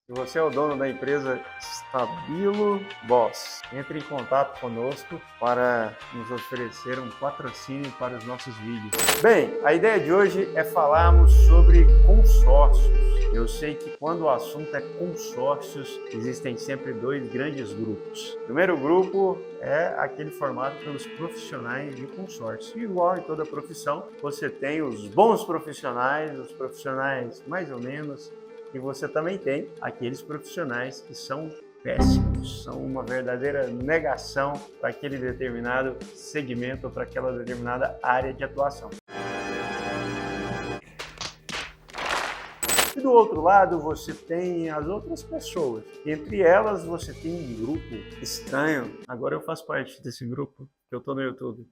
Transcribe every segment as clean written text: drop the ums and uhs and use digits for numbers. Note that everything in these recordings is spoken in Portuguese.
Se você é o dono da empresa Stabilo Boss, entre em contato conosco para nos oferecer um patrocínio para os nossos vídeos. Bem, a ideia de hoje é falarmos sobre consórcios. Eu sei que quando o assunto é consórcios, existem sempre dois grandes grupos. O primeiro grupo é aquele formado pelos profissionais de consórcio. Igual em toda profissão, você tem os bons profissionais, os profissionais mais ou menos, e você também tem aqueles profissionais que são péssimos, são uma verdadeira negação para aquele determinado segmento ou para aquela determinada área de atuação. E do outro lado você tem as outras pessoas. Entre elas você tem um grupo estranho. Agora eu faço parte desse grupo, que eu estou no YouTube.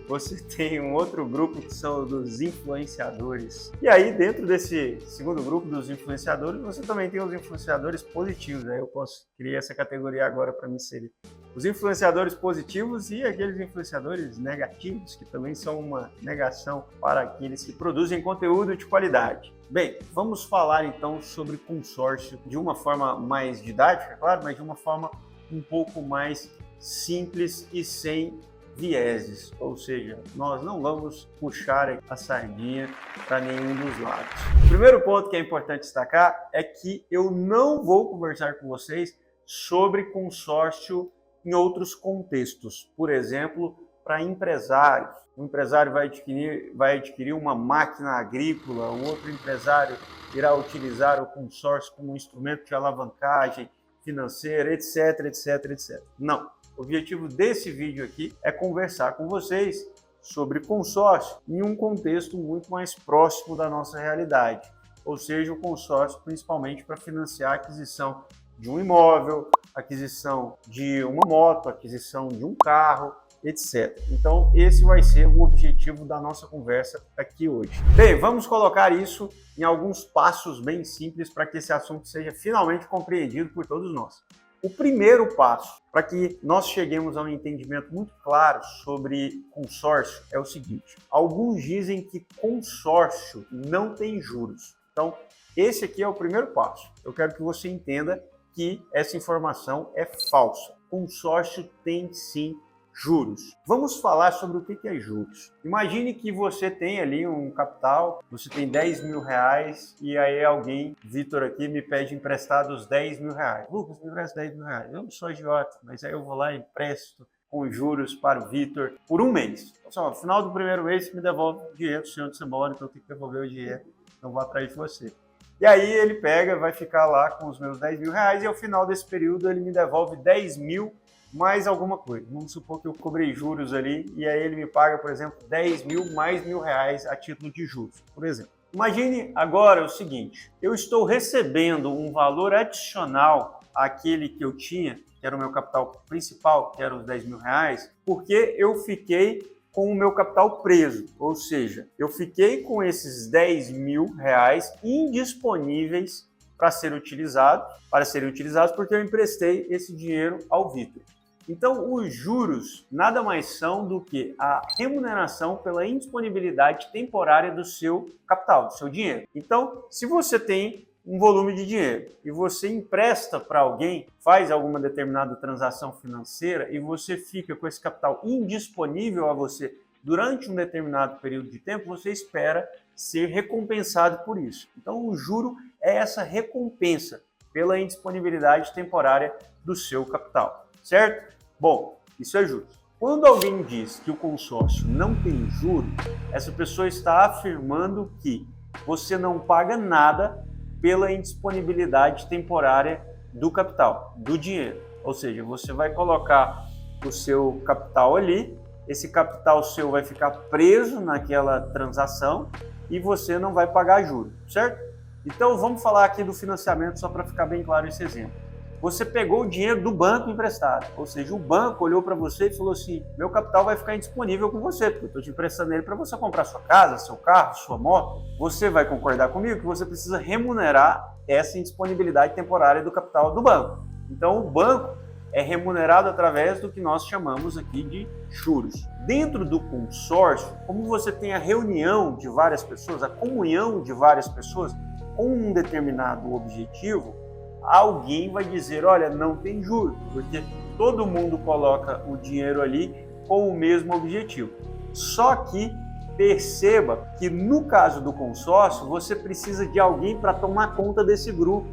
Você tem um outro grupo que são dos influenciadores. E aí, dentro desse segundo grupo dos influenciadores, você também tem os influenciadores positivos. Aí eu posso criar essa categoria agora para me inserir. Os influenciadores positivos e aqueles influenciadores negativos, que também são uma negação para aqueles que produzem conteúdo de qualidade. Bem, vamos falar então sobre consórcio de uma forma mais didática, claro, mas de uma forma um pouco mais simples e sem vieses, ou seja, nós não vamos puxar a sardinha para nenhum dos lados. O primeiro ponto que é importante destacar é que eu não vou conversar com vocês sobre consórcio em outros contextos, por exemplo, para empresários. Um empresário vai adquirir uma máquina agrícola, um outro empresário irá utilizar o consórcio como um instrumento de alavancagem financeira, etc, etc, etc. Não. O objetivo desse vídeo aqui é conversar com vocês sobre consórcio em um contexto muito mais próximo da nossa realidade, ou seja, o consórcio principalmente para financiar a aquisição de um imóvel, aquisição de uma moto, aquisição de um carro, etc. Então, esse vai ser o objetivo da nossa conversa aqui hoje. Bem, vamos colocar isso em alguns passos bem simples para que esse assunto seja finalmente compreendido por todos nós. O primeiro passo para que nós cheguemos a um entendimento muito claro sobre consórcio é o seguinte: alguns dizem que consórcio não tem juros. Então, esse aqui é o primeiro passo. Eu quero que você entenda que essa informação é falsa. Consórcio tem sim juros. Vamos falar sobre o que é juros. Imagine que você tem ali um capital, você tem 10 mil reais e aí alguém, Vitor aqui, me pede emprestado os 10 mil reais. Lucas, me empresta 10 mil reais. Eu não sou idiota, mas aí eu vou lá e empresto com juros para o Vitor por um mês. Então, só, no final do primeiro mês você me devolve o dinheiro, se onde você mora, então eu tenho que devolver o dinheiro, não vou atrás de você. E aí ele pega, vai ficar lá com os meus 10 mil reais e ao final desse período ele me devolve 10 mil mais alguma coisa. Vamos supor que eu cobrei juros ali e aí ele me paga, por exemplo, 10 mil mais R$1.000 a título de juros, por exemplo. Imagine agora o seguinte: eu estou recebendo um valor adicional àquele que eu tinha, que era o meu capital principal, que era os 10 mil reais, porque eu fiquei com o meu capital preso, ou seja, eu fiquei com esses 10 mil reais indisponíveis para serem utilizados porque eu emprestei esse dinheiro ao Vitor. Então, os juros nada mais são do que a remuneração pela indisponibilidade temporária do seu capital, do seu dinheiro. Então, se você tem um volume de dinheiro e você empresta para alguém, faz alguma determinada transação financeira e você fica com esse capital indisponível a você durante um determinado período de tempo, você espera ser recompensado por isso. Então, o juro é essa recompensa pela indisponibilidade temporária do seu capital, certo? Bom, isso é juros. Quando alguém diz que o consórcio não tem juros, essa pessoa está afirmando que você não paga nada pela indisponibilidade temporária do capital, do dinheiro. Ou seja, você vai colocar o seu capital ali, esse capital seu vai ficar preso naquela transação e você não vai pagar juros, certo? Então vamos falar aqui do financiamento só para ficar bem claro esse exemplo. Você pegou o dinheiro do banco emprestado, ou seja, o banco olhou para você e falou assim: meu capital vai ficar indisponível com você, porque eu estou te emprestando ele para você comprar sua casa, seu carro, sua moto. Você vai concordar comigo que você precisa remunerar essa indisponibilidade temporária do capital do banco. Então o banco é remunerado através do que nós chamamos aqui de juros. Dentro do consórcio, como você tem a reunião de várias pessoas, a comunhão de várias pessoas, com um determinado objetivo, alguém vai dizer, olha, não tem juros, porque todo mundo coloca o dinheiro ali com o mesmo objetivo. Só que perceba que no caso do consórcio, você precisa de alguém para tomar conta desse grupo.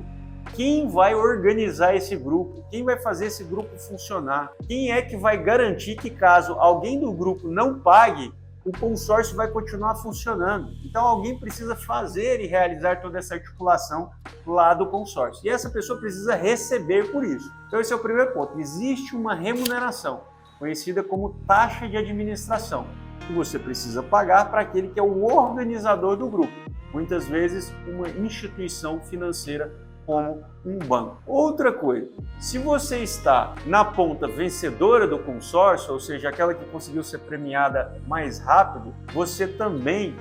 Quem vai organizar esse grupo? Quem vai fazer esse grupo funcionar? Quem é que vai garantir que caso alguém do grupo não pague, o consórcio vai continuar funcionando? Então alguém precisa fazer e realizar toda essa articulação lá do consórcio. E essa pessoa precisa receber por isso. Então esse é o primeiro ponto. Existe uma remuneração, conhecida como taxa de administração, que você precisa pagar para aquele que é o organizador do grupo. Muitas vezes uma instituição financeira como um banco. Outra coisa, se você está na ponta vencedora do consórcio, ou seja, aquela que conseguiu ser premiada mais rápido, você também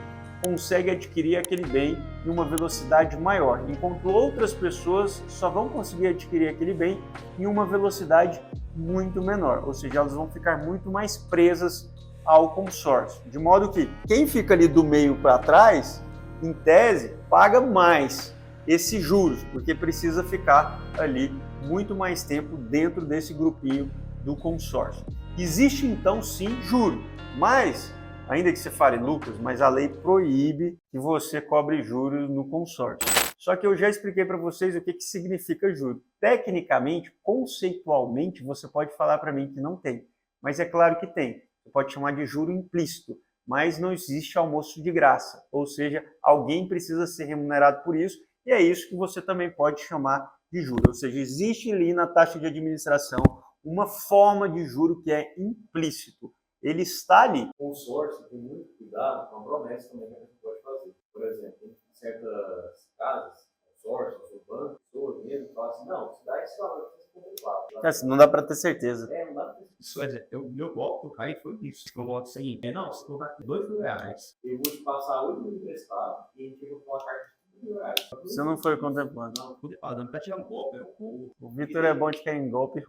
consegue adquirir aquele bem em uma velocidade maior, enquanto outras pessoas só vão conseguir adquirir aquele bem em uma velocidade muito menor, ou seja, elas vão ficar muito mais presas ao consórcio, de modo que quem fica ali do meio para trás, em tese, paga mais esses juros, porque precisa ficar ali muito mais tempo dentro desse grupinho do consórcio. Existe então sim juro, mas, ainda que você fale, Lucas, mas a lei proíbe que você cobre juros no consórcio. Só que eu já expliquei para vocês o que significa juro. Tecnicamente, conceitualmente, você pode falar para mim que não tem, mas é claro que tem. Você pode chamar de juro implícito, mas não existe almoço de graça, ou seja, alguém precisa ser remunerado por isso, e é isso que você também pode chamar de juro. Ou seja, existe ali na taxa de administração uma forma de juro que é implícito. Ele está ali. O consórcio tem muito cuidado com a promessa também que a gente pode fazer. Por exemplo, em certas casas, consórcios, ou bancos, pessoas mesmo, falam assim, não, se dá esse valor, você compra. Não dá para ter certeza. Não dá para ter certeza. Isso quer dizer, meu voto aí foi isso. Eu voto seguinte, não, se colocar R$2.000. Eu vou te passar 8 mil emprestado e a gente vai colocar R$1.000. Você não foi contemplado. Não, dando para tirar um golpe. O Vitor é bom de cair em golpe.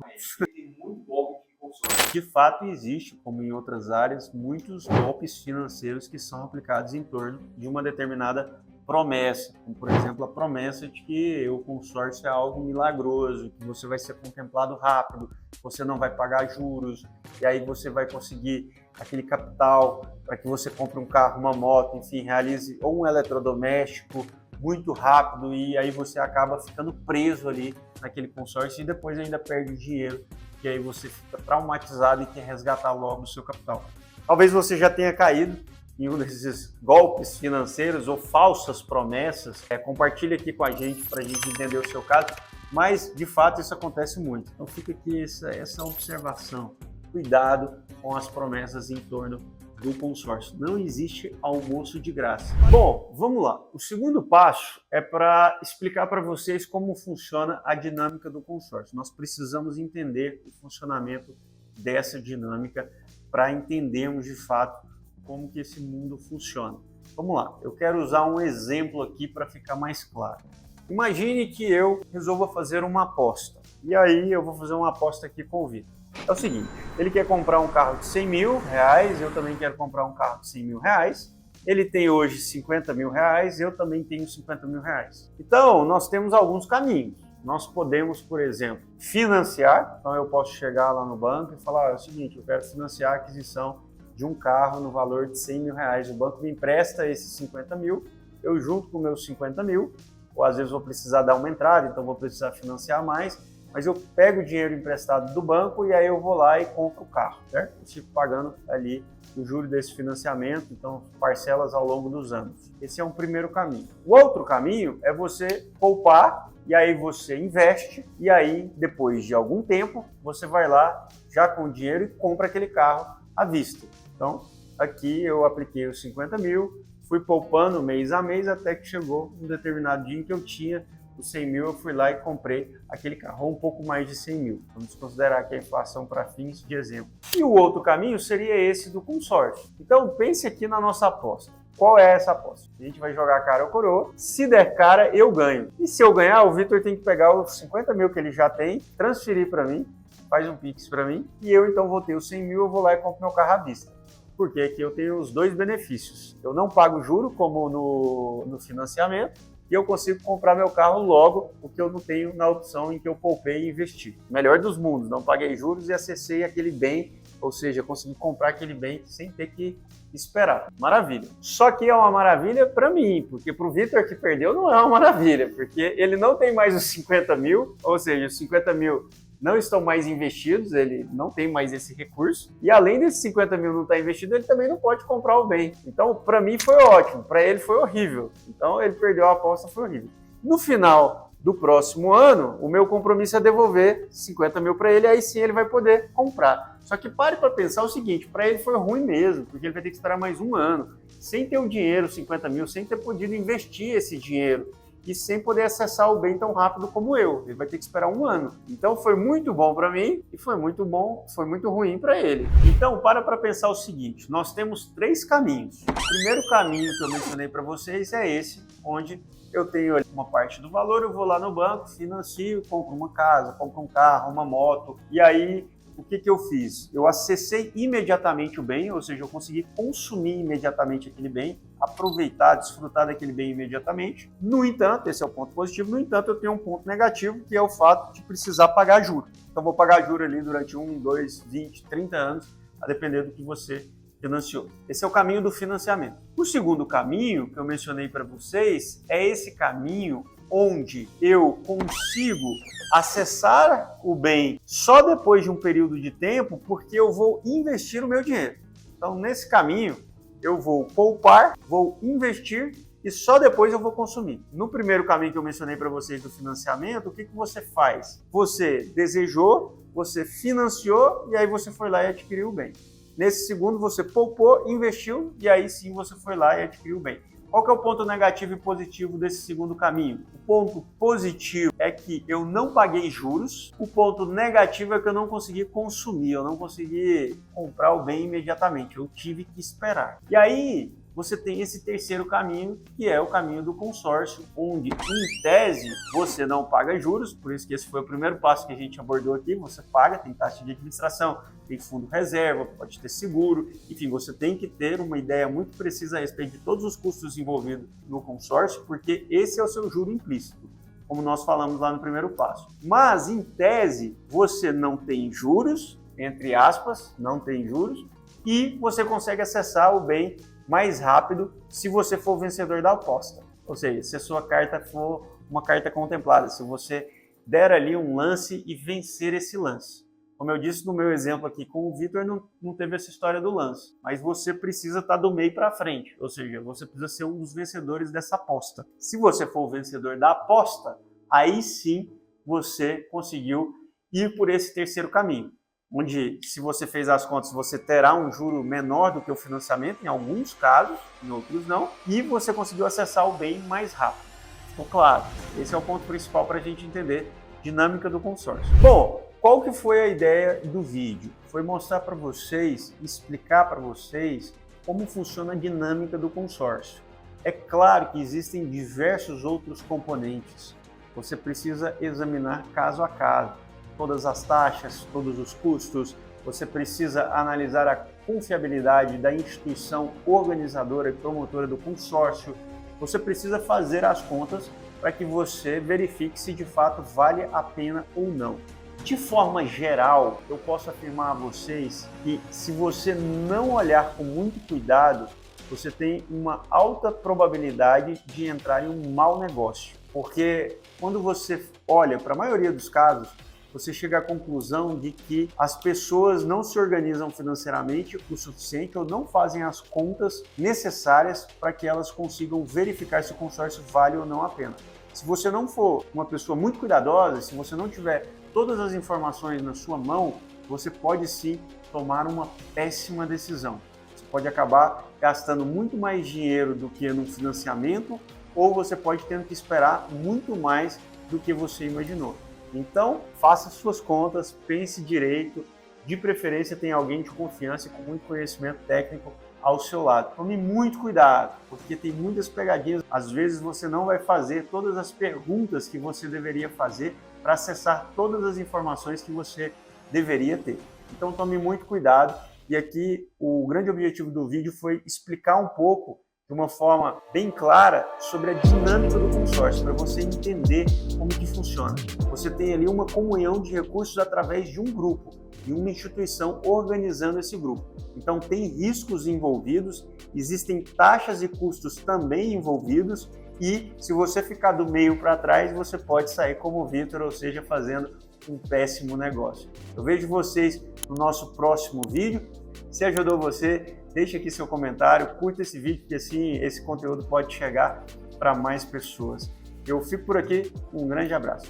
Tem muito golpe de consórcio. De fato, existe, como em outras áreas, muitos golpes financeiros que são aplicados em torno de uma determinada promessa, como por exemplo a promessa de que o consórcio é algo milagroso, que você vai ser contemplado rápido, você não vai pagar juros, e aí você vai conseguir aquele capital para que você compre um carro, uma moto, enfim, realize ou um eletrodoméstico muito rápido, e aí você acaba ficando preso ali naquele consórcio e depois ainda perde dinheiro, e aí você fica traumatizado e quer resgatar logo o seu capital. Talvez você já tenha caído em um desses golpes financeiros ou falsas promessas. Compartilhe aqui com a gente para a gente entender o seu caso, mas de fato isso acontece muito. Então fica aqui essa observação. Cuidado com as promessas em torno do consórcio. Não existe almoço de graça. Bom, vamos lá. O segundo passo é para explicar para vocês como funciona a dinâmica do consórcio. Nós precisamos entender o funcionamento dessa dinâmica para entendermos de fato como que esse mundo funciona. Vamos lá, eu quero usar um exemplo aqui para ficar mais claro. Imagine que eu resolva fazer uma aposta. E aí eu vou fazer uma aposta aqui com o Vitor. É o seguinte, ele quer comprar um carro de R$100 mil, eu também quero comprar um carro de R$100 mil. Ele tem hoje R$50 mil, eu também tenho R$50 mil. Então, nós temos alguns caminhos. Nós podemos, por exemplo, financiar. Então eu posso chegar lá no banco e falar, é o seguinte, eu quero financiar a aquisição de um carro no valor de R$100 mil. O banco me empresta esses 50 mil, eu junto com meus 50 mil, ou às vezes vou precisar dar uma entrada, então vou precisar financiar mais, mas eu pego o dinheiro emprestado do banco e aí eu vou lá e compro o carro, certo? Eu fico pagando ali o juro desse financiamento, então parcelas ao longo dos anos. Esse é um primeiro caminho. O outro caminho é você poupar, e aí você investe, e aí depois de algum tempo você vai lá já com o dinheiro e compra aquele carro à vista. Então, aqui eu apliquei os 50 mil, fui poupando mês a mês até que chegou um determinado dia em que eu tinha os 100 mil, eu fui lá e comprei aquele carro, ou um pouco mais de 100 mil. Vamos considerar aqui a inflação para fins de exemplo. E o outro caminho seria esse do consórcio. Então, pense aqui na nossa aposta. Qual é essa aposta? A gente vai jogar cara ou coroa. Se der cara, eu ganho. E se eu ganhar, o Vitor tem que pegar os 50 mil que ele já tem, transferir para mim, faz um Pix para mim, e eu então vou ter os 100 mil, eu vou lá e compro meu carro à vista. Porque aqui eu tenho os dois benefícios. Eu não pago juro, como no financiamento, e eu consigo comprar meu carro logo, porque eu não tenho na opção em que eu poupei e investi. Melhor dos mundos, não paguei juros e acessei aquele bem, ou seja, consegui comprar aquele bem sem ter que esperar. Maravilha. Só que é uma maravilha para mim, porque para o Vitor que perdeu não é uma maravilha, porque ele não tem mais os 50 mil, ou seja, os 50 mil não estão mais investidos, ele não tem mais esse recurso, e além desses 50 mil não estar investido, ele também não pode comprar o bem. Então, para mim foi ótimo, para ele foi horrível. Então, ele perdeu a aposta, foi horrível. No final do próximo ano, o meu compromisso é devolver 50 mil para ele, aí sim ele vai poder comprar. Só que pare para pensar o seguinte, para ele foi ruim mesmo, porque ele vai ter que esperar mais um ano, sem ter o dinheiro, 50 mil, sem ter podido investir esse dinheiro e sem poder acessar o bem tão rápido como eu. Ele vai ter que esperar um ano. Então foi muito bom para mim e foi muito ruim para ele. Então para pensar o seguinte, nós temos 3 caminhos. O primeiro caminho que eu mencionei para vocês é esse, onde eu tenho uma parte do valor, eu vou lá no banco, financio, compro uma casa, compro um carro, uma moto, e aí o que eu fiz? Eu acessei imediatamente o bem, ou seja, eu consegui consumir imediatamente aquele bem, aproveitar, desfrutar daquele bem imediatamente. No entanto, esse é o ponto positivo, no entanto, eu tenho um ponto negativo, que é o fato de precisar pagar juros. Então, vou pagar juros ali durante 1, 2, 20, 30 anos, a depender do que você financiou. Esse é o caminho do financiamento. O segundo caminho que eu mencionei para vocês é esse caminho onde eu consigo acessar o bem só depois de um período de tempo, porque eu vou investir o meu dinheiro. Então, nesse caminho, eu vou poupar, vou investir e só depois eu vou consumir. No primeiro caminho que eu mencionei para vocês do financiamento, o que você faz? Você desejou, você financiou e aí você foi lá e adquiriu o bem. Nesse segundo, você poupou, investiu e aí sim você foi lá e adquiriu o bem. Qual que é o ponto negativo e positivo desse segundo caminho? O ponto positivo é que eu não paguei juros. O ponto negativo é que eu não consegui consumir, eu não consegui comprar o bem imediatamente. Eu tive que esperar. E aí você tem esse terceiro caminho, que é o caminho do consórcio, onde, em tese, você não paga juros, por isso que esse foi o primeiro passo que a gente abordou aqui, você paga, tem taxa de administração, tem fundo reserva, pode ter seguro, enfim, você tem que ter uma ideia muito precisa a respeito de todos os custos envolvidos no consórcio, porque esse é o seu juro implícito, como nós falamos lá no primeiro passo. Mas, em tese, você não tem juros, entre aspas, não tem juros, e você consegue acessar o bem mais rápido se você for o vencedor da aposta. Ou seja, se a sua carta for uma carta contemplada, se você der ali um lance e vencer esse lance. Como eu disse no meu exemplo aqui com o Vitor, não teve essa história do lance, mas você precisa estar do meio para frente, ou seja, você precisa ser um dos vencedores dessa aposta. Se você for o vencedor da aposta, aí sim você conseguiu ir por esse terceiro caminho, onde, se você fez as contas, você terá um juro menor do que o financiamento, em alguns casos, em outros não, e você conseguiu acessar o bem mais rápido. Ficou claro? Esse é o ponto principal para a gente entender a dinâmica do consórcio. Bom, qual que foi a ideia do vídeo? Foi mostrar para vocês, explicar para vocês como funciona a dinâmica do consórcio. É claro que existem diversos outros componentes. Você precisa examinar caso a caso. Todas as taxas, todos os custos, você precisa analisar a confiabilidade da instituição organizadora e promotora do consórcio, você precisa fazer as contas para que você verifique se de fato vale a pena ou não. De forma geral, eu posso afirmar a vocês que se você não olhar com muito cuidado, você tem uma alta probabilidade de entrar em um mau negócio. Porque quando você olha para a maioria dos casos, você chega à conclusão de que as pessoas não se organizam financeiramente o suficiente ou não fazem as contas necessárias para que elas consigam verificar se o consórcio vale ou não a pena. Se você não for uma pessoa muito cuidadosa, se você não tiver todas as informações na sua mão, você pode sim tomar uma péssima decisão. Você pode acabar gastando muito mais dinheiro do que no financiamento, ou você pode ter que esperar muito mais do que você imaginou. Então, faça suas contas, pense direito, de preferência tenha alguém de confiança e com muito conhecimento técnico ao seu lado. Tome muito cuidado, porque tem muitas pegadinhas. Às vezes você não vai fazer todas as perguntas que você deveria fazer para acessar todas as informações que você deveria ter. Então tome muito cuidado. E aqui o grande objetivo do vídeo foi explicar um pouco de uma forma bem clara sobre a dinâmica do consórcio, para você entender como que funciona. Você tem ali uma comunhão de recursos através de um grupo, de uma instituição organizando esse grupo. Então tem riscos envolvidos, existem taxas e custos também envolvidos, e se você ficar do meio para trás, você pode sair como o Vitor, ou seja, fazendo um péssimo negócio. Eu vejo vocês no nosso próximo vídeo. Se ajudou você, deixe aqui seu comentário, curta esse vídeo, porque assim esse conteúdo pode chegar para mais pessoas. Eu fico por aqui, um grande abraço.